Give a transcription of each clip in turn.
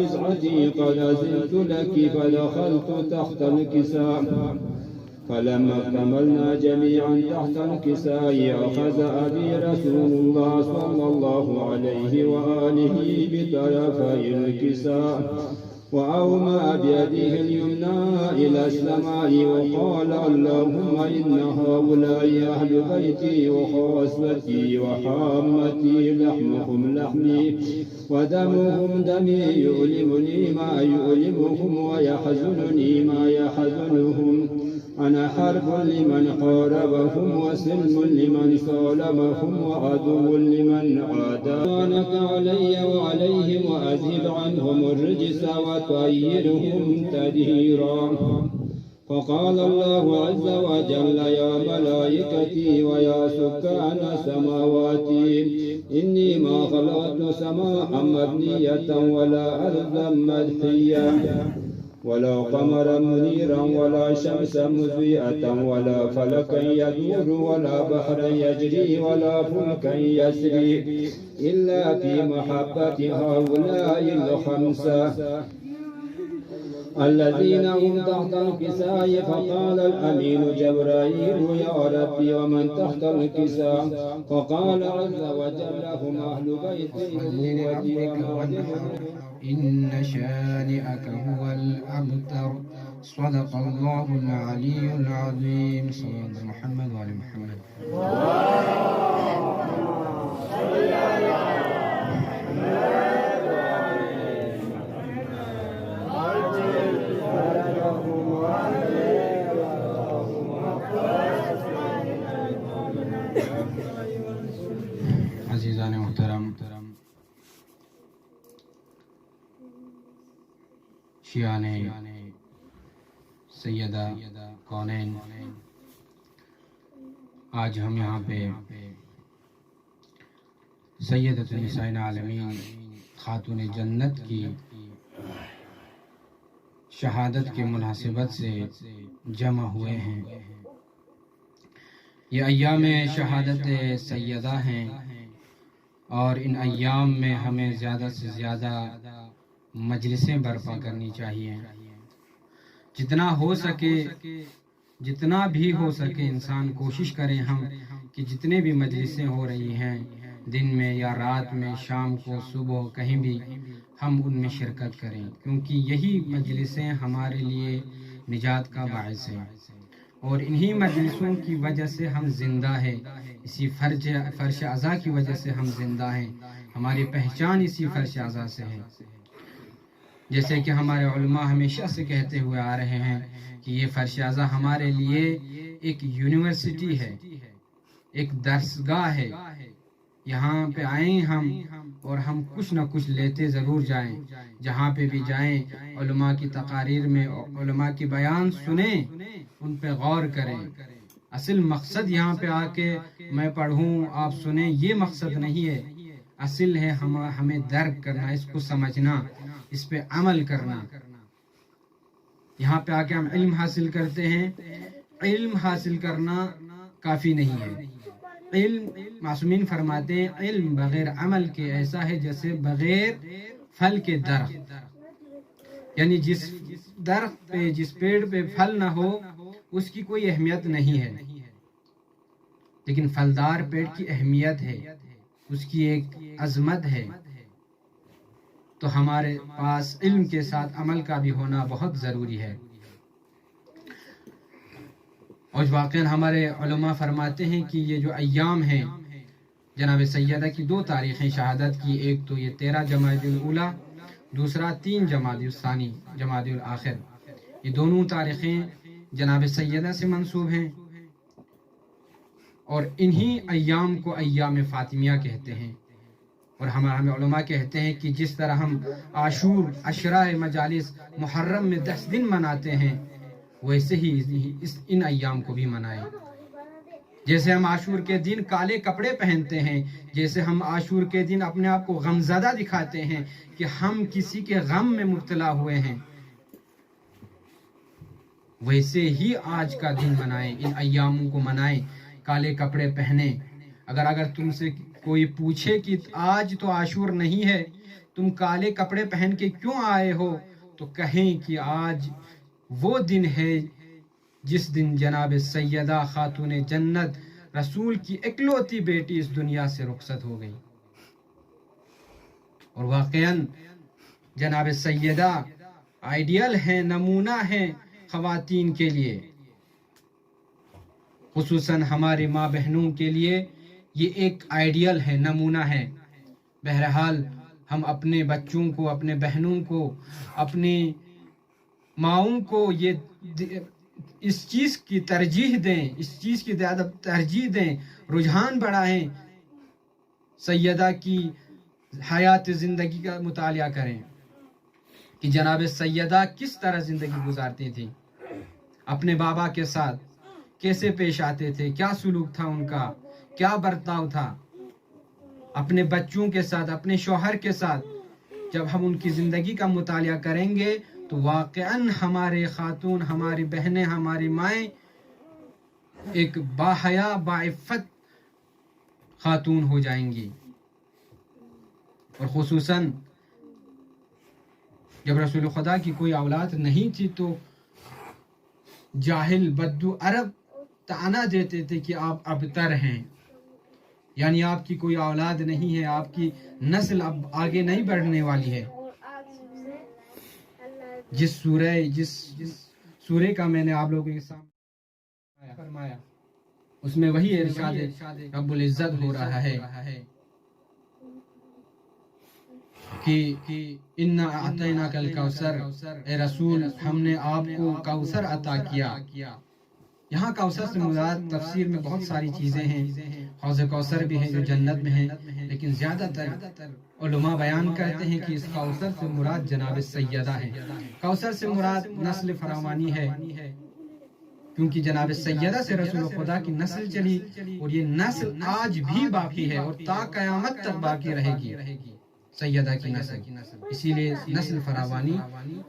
نزعتي قد أذنت لك فدخلت تحت الكساء فلما اكتملنا جميعا تحت الكساء أخذ أبي رسول الله صلى الله عليه وآله بطرفي الكساء وأومى بيده اليمنى إلى السماء وقال اللهم إن هؤلاء أهل بيتي وخاصتي وحامتي لحمهم لحمي ودمهم دمي يؤلمني ما يؤلمهم ويحزنني ما يحزنهم أنا حرب لمن حاربهم وسلم لمن سالمهم وعدو لمن عادانك علي وعليهم وأذهب عنهم الرجس وطهرهم تطهيرا. فقال الله عز وجل يا ملائكتي ويا سكان سماواتي إني ما خلقت سماء مبنية ولا أرضا مدحية ولا قمرا منيرا ولا شمسا مضيئة ولا فلكا يدور ولا بحرا يجري ولا فلكا يسري إلا في محبة هؤلاء الخمسة الذين هم تحت الكساء. فقال الأمين جبرائيل يا ربي ومن تحت الكساء؟ فقال عز وجل هم أهل بيتي إن شانئك هو الأبتر. صدق الله العلي العظيم. صلى الله على محمد وعلى محمد. عزیزان محترم، شیعان سیدہ کونین، آج ہم یہاں پہ سیدۃ النساء العالمین خاتون جنت کی شہادت کے مناسبت سے جمع ہوئے ہیں. یہ ایام شہادت سیدہ ہیں اور ان ایام میں ہمیں زیادہ سے زیادہ مجلسیں برپا کرنی چاہیے. جتنا ہو سکے، جتنا بھی ہو سکے انسان کوشش کریں ہم کہ جتنے بھی مجلسیں ہو رہی ہیں دن میں یا رات میں، شام کو، صبح، کہیں بھی ہم ان میں شرکت کریں، کیونکہ یہی مجلسیں ہمارے لیے نجات کا باعث ہیں اور انہی مجلسوں کی وجہ سے ہم زندہ ہیں. اسی فرش عزا کی وجہ سے ہم زندہ ہیں. ہماری پہچان اسی فرش عزا سے ہے. جیسے کہ ہمارے علماء ہمیشہ سے کہتے ہوئے آ رہے ہیں کہ یہ فرش عزا ہمارے لیے ایک یونیورسٹی ہے، ایک درسگاہ ہے. یہاں پہ آئیں ہم اور ہم کچھ نہ کچھ لیتے ضرور جائیں. جہاں پہ بھی جائیں علماء کی تقاریر میں علماء کی بیان سنیں، ان پہ غور کریں. اصل مقصد یہاں پہ آ کے میں پڑھوں آپ سنیں یہ مقصد نہیں ہے. اصل ہے ہمیں درک کرنا، اس کو سمجھنا، اس پہ عمل کرنا. یہاں پہ آ کے ہم علم حاصل کرتے ہیں. علم حاصل کرنا کافی نہیں ہے. علم، معصومین فرماتے ہیں علم بغیر عمل کے ایسا ہے جیسے بغیر پھل کے درخت. یعنی جس درخت پہ، جس پیڑ پہ پھل نہ ہو اس کی کوئی اہمیت نہیں ہے، لیکن پھلدار پیڑ کی اہمیت ہے، اس کی ایک عظمت ہے. تو ہمارے پاس علم کے ساتھ عمل کا بھی ہونا بہت ضروری ہے. اور واقعاً ہمارے علماء فرماتے ہیں کہ یہ جو ایام ہیں جناب سیدہ کی 2 تاریخیں شہادت کی، ایک تو یہ 13 جمادی الاولیٰ، دوسرا 3 جمادی الثانی جمادی الاخر. یہ دونوں تاریخیں جناب سیدہ سے منسوب ہیں اور انہی ایام کو ایام فاطمیہ کہتے ہیں. اور ہمارے علماء کہتے ہیں کہ جس طرح ہم عاشور، عشرہ مجالس محرم میں 10 دن مناتے ہیں، ویسے ہی ان ایام کو بھی منائیں. جیسے ہم عاشور کے دن کالے کپڑے پہنتے ہیں، جیسے ہم عاشور کے دن اپنے آپ کو غمزدہ دکھاتے ہیں کہ ہم کسی کے غم میں مبتلا ہوئے ہیں، ویسے ہی آج کا دن منائیں، ان ایاموں کو منائیں. کالے کپڑے پہنیں. اگر تم سے کوئی پوچھے کہ آج تو عاشور نہیں ہے تم کالے کپڑے پہن کے کیوں آئے ہو؟ تو کہیں کہ آج وہ دن ہے جس دن جناب سیدہ خاتون جنت رسول کی اکلوتی بیٹی اس دنیا سے رخصت ہو گئی۔ اور واقعاً جناب سیدہ آئیڈیل ہیں، نمونہ ہیں خواتین کے لیے، خصوصاً ہمارے ماں بہنوں کے لیے یہ ایک آئیڈیل ہے، نمونہ ہے۔ بہرحال ہم اپنے بچوں کو، اپنے بہنوں کو، اپنی ماؤں کو اس چیز کی ترجیح دیں، اس چیز کی زیادہ ترجیح دیں، رجحان بڑھائیں، سیدہ کی حیات زندگی کا مطالعہ کریں کہ جناب سیدہ کس طرح زندگی گزارتی تھی، اپنے بابا کے ساتھ کیسے پیش آتے تھے، کیا سلوک تھا ان کا، کیا برتاؤ تھا، اپنے بچوں کے ساتھ، اپنے شوہر کے ساتھ۔ جب ہم ان کی زندگی کا مطالعہ کریں گے تو واقعاً ہمارے خاتون، ہماری بہنیں، ہماری مائیں ایک باحیا باعفت خاتون ہو جائیں گی۔ اور خصوصاً جب رسول خدا کی کوئی اولاد نہیں تھی تو جاہل بدو عرب طعنہ دیتے تھے کہ آپ ابتر ہیں، یعنی آپ کی کوئی اولاد نہیں ہے، آپ کی نسل اب آگے نہیں بڑھنے والی ہے۔ جس سورے کا میں نے آپ لوگوں کے سامنے فرمایا اس میں وہی ارشاد رب العزت ہو رہا ہے کہ اِنَّا أَعْطَيْنَاكَ الْكَوْثَرَ، اے رسول ہم نے آپ کو کوثر عطا کیا۔ یہاں کوثر سے مراد تفسیر میں بہت ساری چیزیں ہیں، حوض کوثر بھی ہیں جو جنت میں ہیں، لیکن زیادہ تر علماء بیان کرتے ہیں کہ اس کوثر سے مراد جناب سیدہ ہے۔ کوثر سے مراد نسل فراوانی ہے، کیونکہ جناب سیدہ سے رسول خدا کی نسل چلی اور یہ نسل آج بھی باقی ہے اور تا قیامت تک باقی رہے گی، سیدہ کی نسل۔ اسی لیے نسل فراوانی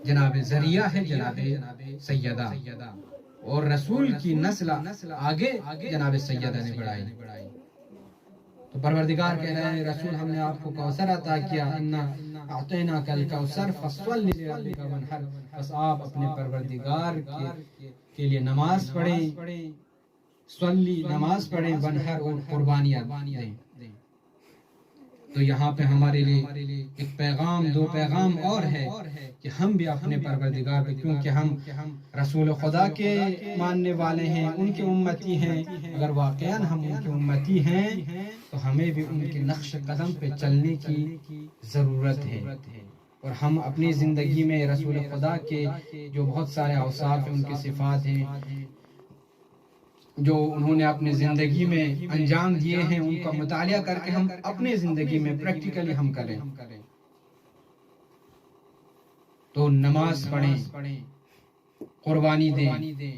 جناب ذریعہ ہے جناب سیدہ، اور رسول کی نسل آگے جناب سیدہ نے بڑھائی۔ تو پروردگار کہہ رہے ہیں رسول ہم نے آپ کو کوثر عطا کیا، اِنَّا أَعْطَيْنَاكَ الْكَوْثَرَ فَصَلِّ لِرَبِّكَ وَانْحَرْ، بس آپ اپنے پروردگار کے لیے نماز پڑھیں، صلی نماز پڑھیں، وانحر اور قربانیاں دیں۔ تو یہاں پہ ہمارے لیے ایک پیغام، دو پیغام اور ہے کہ ہم بھی اپنے پروردگار پہ، کیونکہ ہم رسول خدا کے ماننے والے ہیں، ان کے امتی ہیں، اگر واقعاً ہم ان کے امتی ہیں تو ہمیں بھی ان کے نقش قدم پہ چلنے کی ضرورت ہے۔ اور ہم اپنی زندگی میں رسول خدا کے جو بہت سارے اوصاف ہیں، ان کی صفات ہیں جو انہوں نے اپنی زندگی میں انجام دیے ہیں، ان کا مطالعہ کر کے ہم اپنی زندگی میں پریکٹیکلی ہم کریں۔ تو نماز پڑھیں، قربانی دیں،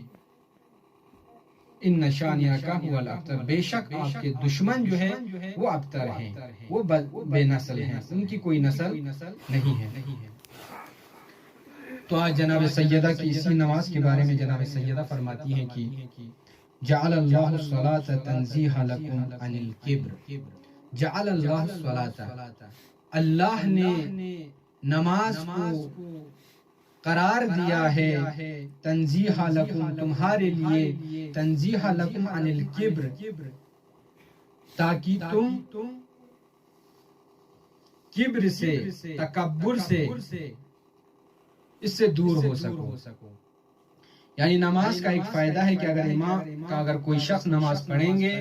ان شانئک ھو الابتر، بے شک آپ کے دشمن جو ہے وہ ابتر ہیں، وہ بے نسل ہیں، ان کی کوئی نسل نہیں ہے۔ تو آج جناب سیدہ کی اسی نماز کے بارے میں جناب سیدہ فرماتی ہیں کہ جعل اللہ الصلاۃ تنزیہا لکم عن الکبر، جعل اللہ الصلاۃ، اللہ نے نماز کو قرار دیا ہے، تنزیہا لکم تمہارے لیے، تنزیہا لکم عن الکبر تاکہ تم کبر سے، تکبر سے، اس سے دور ہو سکو۔ یعنی نماز کا ایک فائدہ ہے کہ اگر امام کا اگر کوئی شخص نماز پڑھیں گے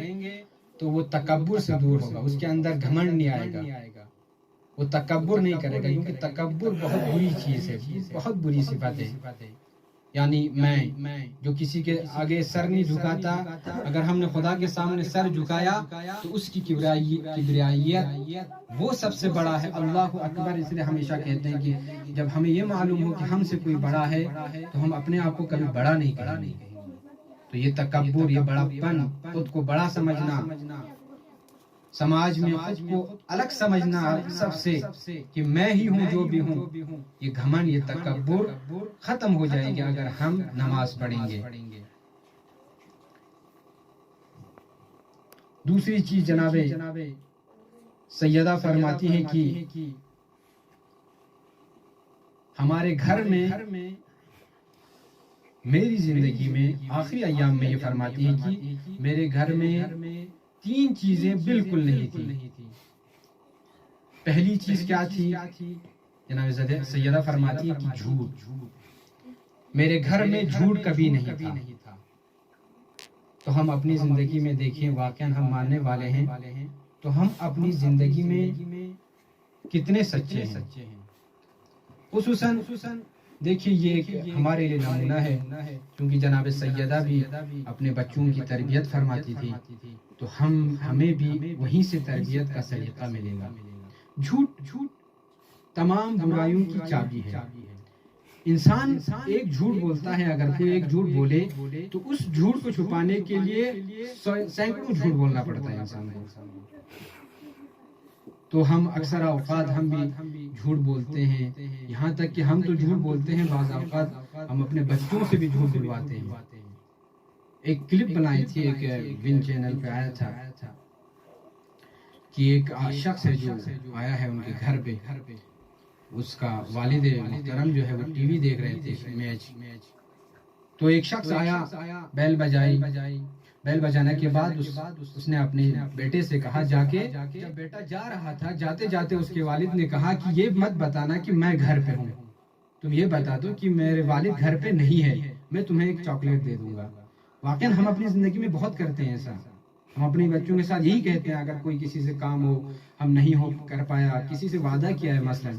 تو وہ تکبر سے دور ہوگا، اس کے اندر گھمنڈ نہیں آئے گا، وہ تکبر نہیں کرے گا، کیونکہ تکبر بہت بری چیز ہے، بہت بری صفت ہے۔ یعنی میں جو کسی کے آگے سر نہیں جھکاتا، اگر ہم نے خدا کے سامنے سر جھکایا تو اس کی کبریائیت وہ سب سے بڑا ہے۔ اللہ اکبر، اس لیے ہمیشہ کہتے ہیں کہ جب ہمیں یہ معلوم ہو کہ ہم سے کوئی بڑا ہے تو ہم اپنے آپ کو کبھی بڑا نہیں کہیں گے۔ تو یہ تکبر، یہ بڑا پن، خود کو بڑا سمجھنا، سماج میں خود کو الگ سمجھنا سب سے کہ میں ہی ہوں جو بھی ہوں، یہ گھمنڈ، یہ تکبر ختم ہو جائے گا اگر ہم نماز پڑھیں گے۔ دوسری چیز جناب سیدہ فرماتی ہیں کہ ہمارے گھر میں میری زندگی میں آخری ایام میں یہ فرماتی ہے کہ میرے گھر میں 3 چیزیں بالکل نہیں تھی. پہلی چیز کیا تھی؟ جناب سیدہ فرماتی ہے کہ جھوٹ. میرے گھر میں جھوٹ کبھی نہیں تھا. تو ہم اپنی زندگی میں دیکھیں، واقعاً ہم ماننے والے ہیں، تو ہم اپنی زندگی میں کتنے سچے ہیں. خصوصاً دیکھیے یہ ایک ہمارے لیے نمونہ ہے، کیونکہ جناب سیدہ بھی اپنے بچوں کی تربیت فرماتی تھی، تو ہمیں بھی وہیں سے تربیت کا سلیقہ ملے گا. جھوٹ تمام برائیوں کی چابی ہے. انسان ایک جھوٹ بولتا ہے، اگر کوئی ایک جھوٹ بولے تو اس جھوٹ کو چھپانے کے لیے سینکڑوں جھوٹ بولنا پڑتا ہے انسان کو. تو ہم اکثر اوقات ہم بھی جھوٹ بولتے ہیں، یہاں تک کہ ہم تو جھوٹ بولتے ہیں، بعض اوقات ہم اپنے بچوں سے بھی جھوٹ بلواتے ہیں. ایک کلپ بنائی تھی، ایک ون چینل پہ آیا تھا کہ ایک شخص ہے جو آیا ہے ان کے گھر پہ، اس کا والد محترم جو ہے وہ ٹی وی دیکھ رہے تھے میچ. تو ایک شخص آیا، بیل بجائی، بیل بجانے کے بعد اس نے اپنے بیٹے سے کہا، جا کے جب بیٹا جا رہا تھا، جاتے جاتے اس کے والد نے کہا کہ یہ مت بتانا کہ میں گھر پہ ہوں، تم یہ بتا دو کہ میرے والد گھر پہ نہیں ہے، میں تمہیں ایک چاکلیٹ دے دوں گا. واقعا ہم اپنی زندگی میں بہت کرتے ہیں ایسا. ہم اپنے بچوں کے ساتھ یہی کہتے ہیں، اگر کوئی کسی سے کام ہو، ہم نہیں ہو کر پایا، کسی سے وعدہ کیا ہے، مثلا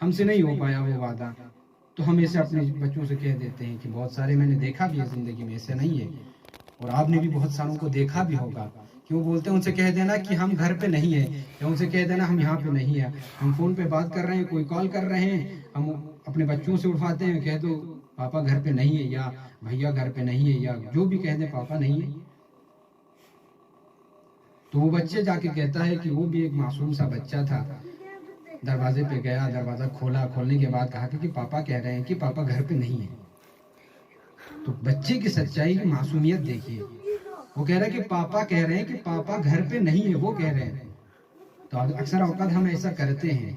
ہم سے نہیں ہو پایا وہ وعدہ، تو ہم ایسے اپنے بچوں سے کہہ دیتے ہیں کہ بہت سارے میں نے دیکھا بھی ہے زندگی میں، ایسے نہیں ہے، اور آپ نے بھی بہت ساروں کو دیکھا بھی ہوگا کہ وہ بولتے ہیں، ان سے کہہ دینا کہ ہم گھر پہ نہیں ہیں، یا ان سے کہہ دینا ہم یہاں پہ نہیں ہیں، ہم فون پہ بات کر رہے ہیں، کوئی کال کر رہے ہیں، ہم اپنے بچوں سے اٹھاتے ہیں، کہہ دو پاپا گھر پہ نہیں ہے، یا بھیا گھر پہ نہیں ہے، یا جو بھی کہہ دیں پاپا نہیں ہے. تو وہ بچے جا کے کہتا ہے کہ وہ بھی ایک معصوم سا بچہ تھا، دروازے پہ گیا، دروازہ کھولا، کھولنے کے بعد کہا کہ پاپا کہہ رہے ہیں کہ پاپا گھر پہ نہیں ہے. تو بچے کی سچائی کی معصومیت دیکھیے، وہ کہہ رہا ہے کہ پاپا کہہ رہے ہیں کہ پاپا گھر پہ نہیں ہے، وہ کہہ رہے ہیں. تو اکثر اوقات ہم ایسا کرتے ہیں،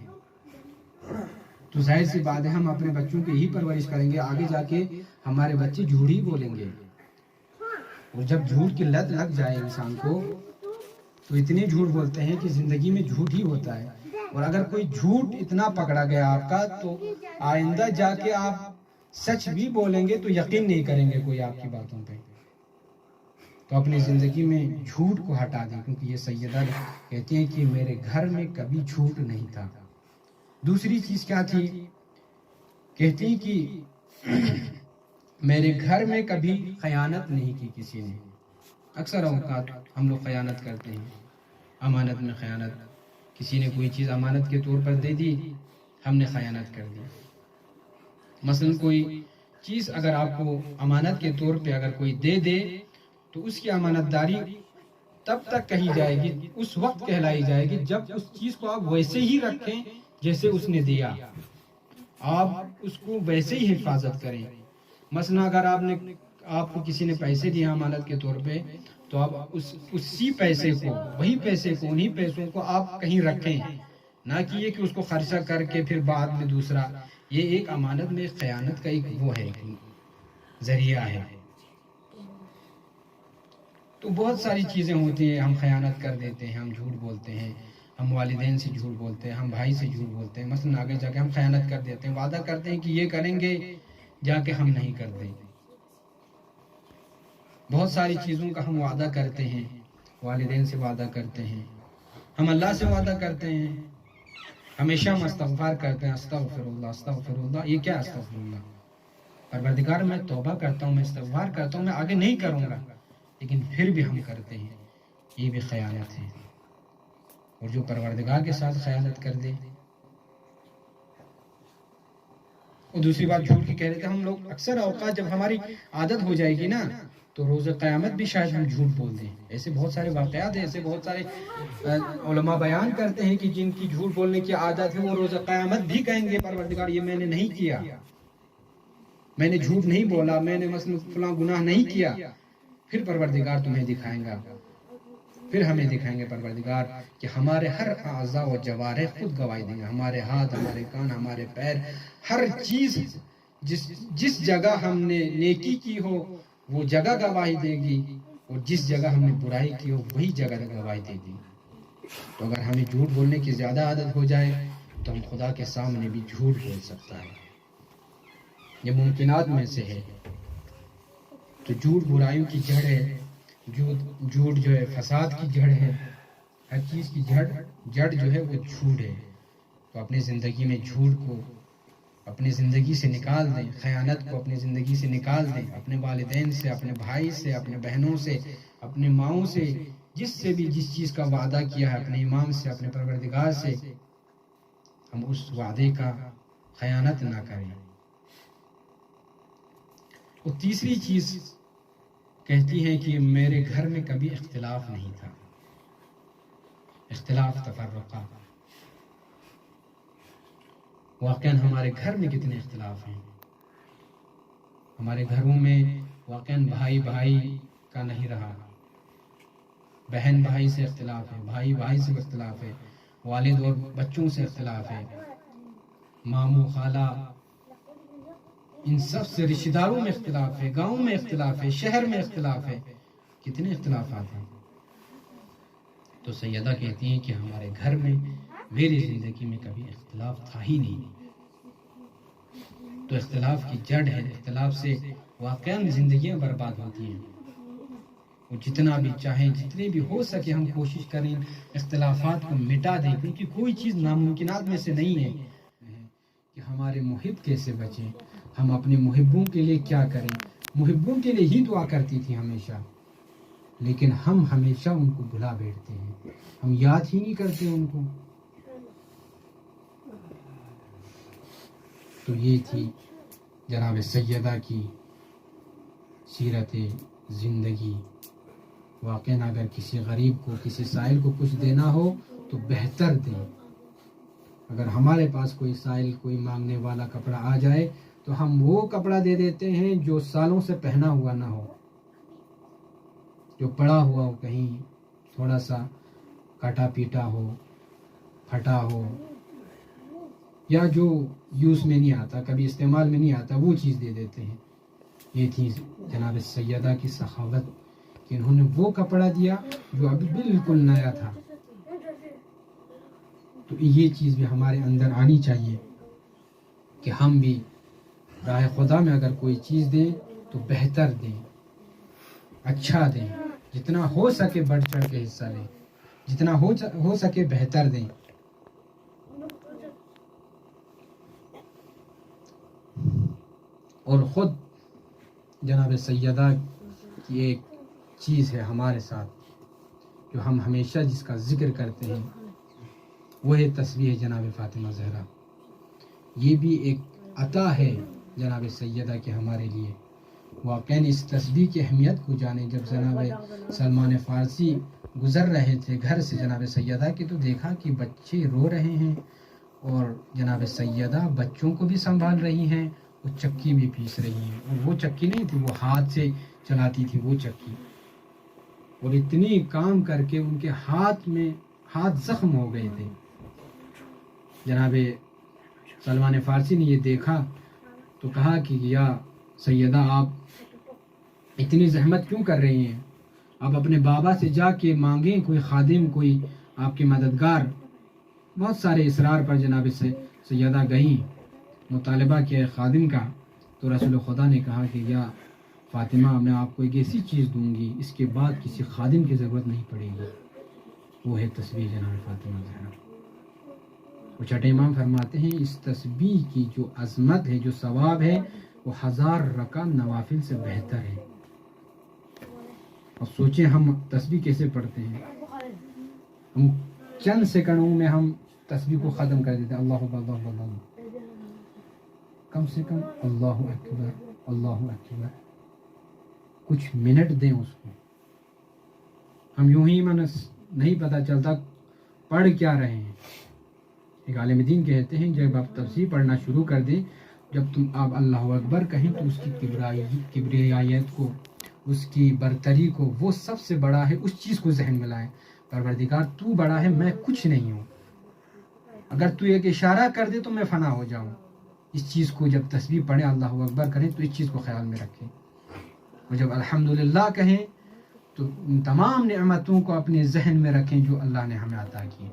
تو ظاہر سی بات ہے ہم اپنے بچوں کی یہی پرورش کریں گے، آگے جا کے ہمارے بچے جھوٹ ہی بولیں گے. اور جب جھوٹ کی لت لگ جائے انسان کو، تو اتنے جھوٹ بولتے ہیں کہ زندگی میں جھوٹ ہی ہوتا ہے. اور اگر کوئی جھوٹ اتنا پکڑا گیا آپ کا، تو آئندہ جا کے آپ سچ بھی بولیں گے تو یقین نہیں کریں گے کوئی آپ کی باتوں پہ. تو اپنی زندگی میں جھوٹ کو ہٹا دیں، کیونکہ یہ سیدہ کہتی ہیں کہ میرے گھر میں کبھی جھوٹ نہیں تھا. دوسری چیز کیا تھی؟ کہتی ہیں کہ میرے گھر میں کبھی خیانت نہیں کی کسی نے. اکثر اوقات ہم لوگ خیانت کرتے ہیں، امانت میں خیانت. کسی نے کوئی چیز امانت کے طور پر دے دی، ہم نے خیانت کر دی. مثلا کوئی چیز اگر آپ کو امانت کے طور پہ اگر کوئی دے دے، تو اس کی امانت داری تب تک کہی جائے گی، اس وقت کہلائی جائے گی جب اس چیز کو آپ ویسے ہی رکھیں جیسے اس نے دیا، آپ اس کو ویسے ہی حفاظت کریں. مثلا اگر آپ کو کسی نے پیسے دیے امانت کے طور پہ، تو آپ اسی پیسے کو، وہی پیسے کو، انہی پیسوں کو آپ کہیں رکھیں، نہ کہ یہ کہ اس کو خرچہ کر کے پھر بعد میں دوسرا. یہ ایک امانت میں خیانت کا ایک وہ ہے، ذریعہ ہے. تو بہت ساری چیزیں ہوتی ہیں، ہم خیانت کر دیتے ہیں، ہم جھوٹ بولتے ہیں، ہم والدین سے جھوٹ بولتے ہیں، ہم بھائی سے جھوٹ بولتے ہیں. مثلا آگے جا کے ہم خیانت کر دیتے ہیں، وعدہ کرتے ہیں کہ یہ کریں گے، جا کے ہم نہیں کرتے. بہت ساری چیزوں کا ہم وعدہ کرتے ہیں، والدین سے وعدہ کرتے ہیں، ہم اللہ سے وعدہ کرتے ہیں. ہمیشہ ہم استغفار کرتے ہیں، استغفر اللہ استغفر اللہ. یہ کیا استغفر اللہ؟ پروردگار میں توبہ کرتا ہوں، میں استغفار کرتا ہوں، میں آگے نہیں کروں گا، لیکن پھر بھی ہم کرتے ہیں. یہ بھی خیانت ہے. اور جو پروردگار کے ساتھ خیانت کر دے. اور دوسری بات جھوٹ کی کہہ رہے تھے ہم لوگ، اکثر اوقات جب ہماری عادت ہو جائے گی نا، تو روز قیامت بھی شاید ہم جھوٹ بول دیں. ایسے بہت سارے واقعات ہیں، ایسے بہت سارے علماء بیان کرتے ہیں کہ جن کی جھوٹ بولنے کی عادت ہے، وہ روز قیامت بھی کہیں گے پروردگار یہ میں نے نہیں کیا، میں نے جھوٹ نہیں بولا، میں نے مثلا فلاں گناہ نہیں کیا. پھر پروردگار تمہیں دکھائیں گا. پھر ہمیں دکھائیں گے پروردگار کہ ہمارے ہر اعضاء و جوارح خود گواہی دیں گے، ہمارے ہاتھ، ہمارے کان، ہمارے پیر، ہر چیز جس جگہ ہم نے نیکی کی ہو وہ جگہ گواہی دے گی، اور جس جگہ ہم نے برائی کی ہو وہی جگہ گواہی دے گی۔ تو اگر ہمیں جھوٹ بولنے کی زیادہ عادت ہو جائے تو ہم خدا کے سامنے بھی جھوٹ بول سکتا ہے، یہ ممکنات میں سے ہے۔ تو جھوٹ برائیوں کی جڑ ہے، جھوٹ جو ہے فساد کی جڑ ہے، ہر چیز کی جڑ جو ہے وہ جھوٹ ہے۔ تو اپنی زندگی میں جھوٹ کو اپنی زندگی سے نکال دیں، خیانت کو اپنی زندگی سے نکال دیں، اپنے والدین سے، اپنے بھائی سے، اپنے بہنوں سے، اپنے ماؤں سے، جس سے بھی جس چیز کا وعدہ کیا ہے، اپنے امام سے، اپنے پروردگار سے، ہم اس وعدے کا خیانت نہ کریں۔ اور تیسری چیز کہتی ہیں کہ میرے گھر میں کبھی اختلاف نہیں تھا، اختلاف تفرقہ۔ واقعاً ہمارے گھر میں کتنے اختلاف ہیں، ہمارے گھروں میں واقعاً بھائی بھائی کا نہیں رہا، بہن بھائی سے اختلاف ہے، بھائی بھائی سے اختلاف ہے، والد اور بچوں سے اختلاف ہے، ماموں خالہ ان سب سے رشتہ داروں میں اختلاف ہے، گاؤں میں اختلاف ہے، شہر میں اختلاف ہے، کتنے اختلافات ہیں۔ تو سیدہ کہتی ہیں کہ ہمارے گھر میں میری زندگی میں کبھی اختلاف تھا ہی نہیں۔ تو اختلاف کی جڑ ہے، اختلاف سے واقعاً زندگیاں برباد ہوتی ہیں۔ اور جتنا بھی چاہیں، جتنے بھی ہو سکے ہم کوشش کریں اختلافات کو مٹا دیں، کیونکہ کوئی چیز ناممکنات میں سے نہیں ہے کہ ہمارے محب کیسے بچیں، ہم اپنے محبوں کے لیے کیا کریں۔ محبوں کے لیے ہی دعا کرتی تھی ہمیشہ، لیکن ہم ہمیشہ ان کو بھلا بیٹھتے ہیں، ہم یاد ہی نہیں کرتے ان کو۔ تو یہ تھی جناب سیدہ کی سیرت زندگی۔ واقعاً اگر کسی غریب کو، کسی سائل کو کچھ دینا ہو تو بہتر دیں۔ اگر ہمارے پاس کوئی سائل، کوئی مانگنے والا کپڑا آ جائے تو ہم وہ کپڑا دے دیتے ہیں جو سالوں سے پہنا ہوا نہ ہو، جو پڑا ہوا ہو، کہیں تھوڑا سا کٹا پیٹا ہو، پھٹا ہو، یا جو یوز میں نہیں آتا، کبھی استعمال میں نہیں آتا، وہ چیز دے دیتے ہیں۔ یہ تھی جناب سیدہ کی سخاوت کہ انہوں نے وہ کپڑا دیا جو ابھی بالکل نیا تھا۔ تو یہ چیز بھی ہمارے اندر آنی چاہیے کہ ہم بھی راہ خدا میں اگر کوئی چیز دیں تو بہتر دیں، اچھا دیں، جتنا ہو سکے بڑھ چڑھ کے حصہ لیں، جتنا ہو سکے بہتر دیں۔ اور خود جناب سیدہ کی ایک چیز ہے ہمارے ساتھ جو ہم ہمیشہ جس کا ذکر کرتے ہیں، وہ ہے تسبیح جناب فاطمہ زہرا۔ یہ بھی ایک عطا ہے جناب سیدہ کے ہمارے لیے۔ واقعاً اس تسبیح کی اہمیت کو جانے، جب جناب سلمان فارسی گزر رہے تھے گھر سے جناب سیدہ کے، تو دیکھا کہ بچے رو رہے ہیں اور جناب سیدہ بچوں کو بھی سنبھال رہی ہیں، وہ چکی بھی پیس رہی ہیں، اور وہ چکی نہیں تھی، وہ ہاتھ سے چلاتی تھی وہ چکی، اور اتنی کام کر کے ان کے ہاتھ زخم ہو گئے تھے۔ جناب سلمان فارسی نے یہ دیکھا تو کہا کہ یا سیدہ آپ اتنی زحمت کیوں کر رہی ہیں، آپ اپنے بابا سے جا کے مانگیں کوئی خادم، کوئی آپ کے مددگار۔ بہت سارے اصرار پر جناب سیدہ گئیں، مطالبہ کیا خادم کا، تو رسول خدا نے کہا کہ یا فاطمہ میں آپ کو ایک ایسی چیز دوں گی، اس کے بعد کسی خادم کی ضرورت نہیں پڑے گی، وہ ہے تسبیح جناب فاطمہ زہرا۔ وہ چھٹے امام فرماتے ہیں اس تسبیح کی جو عظمت ہے، جو ثواب ہے، وہ 1000 رکعت نوافل سے بہتر ہے۔ اور سوچیں ہم تسبیح کیسے پڑھتے ہیں، ہم چند سیکنڈوں میں ہم تسبیح کو ختم کر دیتے ہیں۔ اللہ اکبر، اللہ، کم سے کم اللہ اکبر، اللہ اکبر، کچھ منٹ دیں اس کو۔ ہم یوں ہی نہیں پتہ چلتا پڑھ کیا رہے ہیں۔ ایک عالم دین کہتے ہیں جب آپ تفسیر پڑھنا شروع کر دیں، جب تم آپ اللہ اکبر کہیں تو اس کی کبریائیت کو، اس کی برتری کو، وہ سب سے بڑا ہے، اس چیز کو ذہن میں لائیں، پروردگار تو بڑا ہے، میں کچھ نہیں ہوں، اگر تو ایک اشارہ کر دے تو میں فنا ہو جاؤں. اس چیز کو جب تسبیح پڑھیں، اللہ اکبر کریں، تو اس چیز کو خیال میں رکھیں، اور جب الحمدللہ کہیں تو ان تمام نعمتوں کو اپنے ذہن میں رکھیں جو اللہ نے ہمیں عطا کی.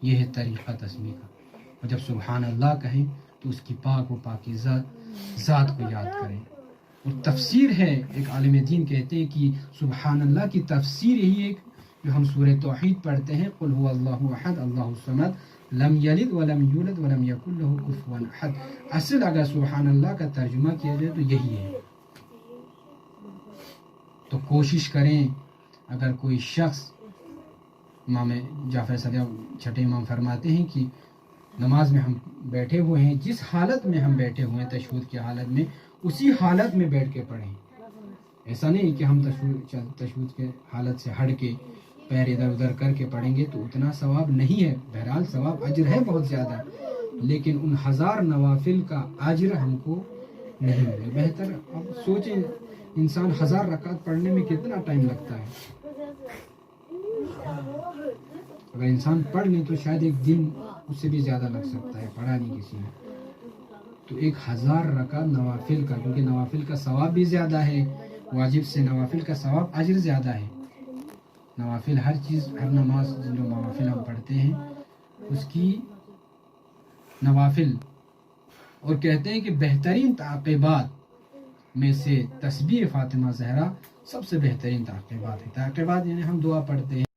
یہ ہے طریقہ تسبیح کا. اور جب سبحان اللہ کہیں تو اس کی پاک و پاکیزہ ذات کو یاد کریں. اور تفسیر ہے، ایک عالم دین کہتے ہیں کہ سبحان اللہ کی تفسیر یہی ایک جو ہم سورہ توحید پڑھتے ہیں، قل هو اللہ احد اللہ الصمد لم یلد ولم یولد ولم یکن له کفوا احد. اصل اگر سبحان اللہ کا ترجمہ کیا جائے تو یہی ہے. تو کوشش کریں، اگر کوئی شخص، امام جعفر صادق چھٹے امام فرماتے ہیں کہ نماز میں ہم بیٹھے ہوئے ہیں، جس حالت میں ہم بیٹھے ہوئے ہیں تشہد کی حالت میں، اسی حالت میں بیٹھ کے پڑھیں. ایسا نہیں کہ ہم تشہد کے حالت سے ہٹ کے پیر ادھر ادھر کر کے پڑھیں گے تو اتنا ثواب نہیں ہے. بہرحال ثواب اجر ہے بہت زیادہ، لیکن ان 1000 نوافل کا اجر ہم کو نہیں ملے. بہتر اب سوچیں، انسان 1000 رکعت پڑھنے میں کتنا ٹائم لگتا ہے. اگر انسان پڑھ لے تو شاید ایک دن اس سے بھی زیادہ لگ سکتا ہے، پڑھا نہیں کسی نے. تو 1000 رکعت نوافل کا، کیونکہ نوافل کا ثواب بھی زیادہ ہے، واجب سے نوافل کا ثواب اجر زیادہ ہے. نوافل ہر چیز، ہر نماز جو نوافل ہم پڑھتے ہیں اس کی نوافل. اور کہتے ہیں کہ بہترین تعقیبات میں سے تسبیح فاطمہ زہرا سب سے بہترین تعقیبات ہے. تعقیبات یعنی ہم دعا پڑھتے ہیں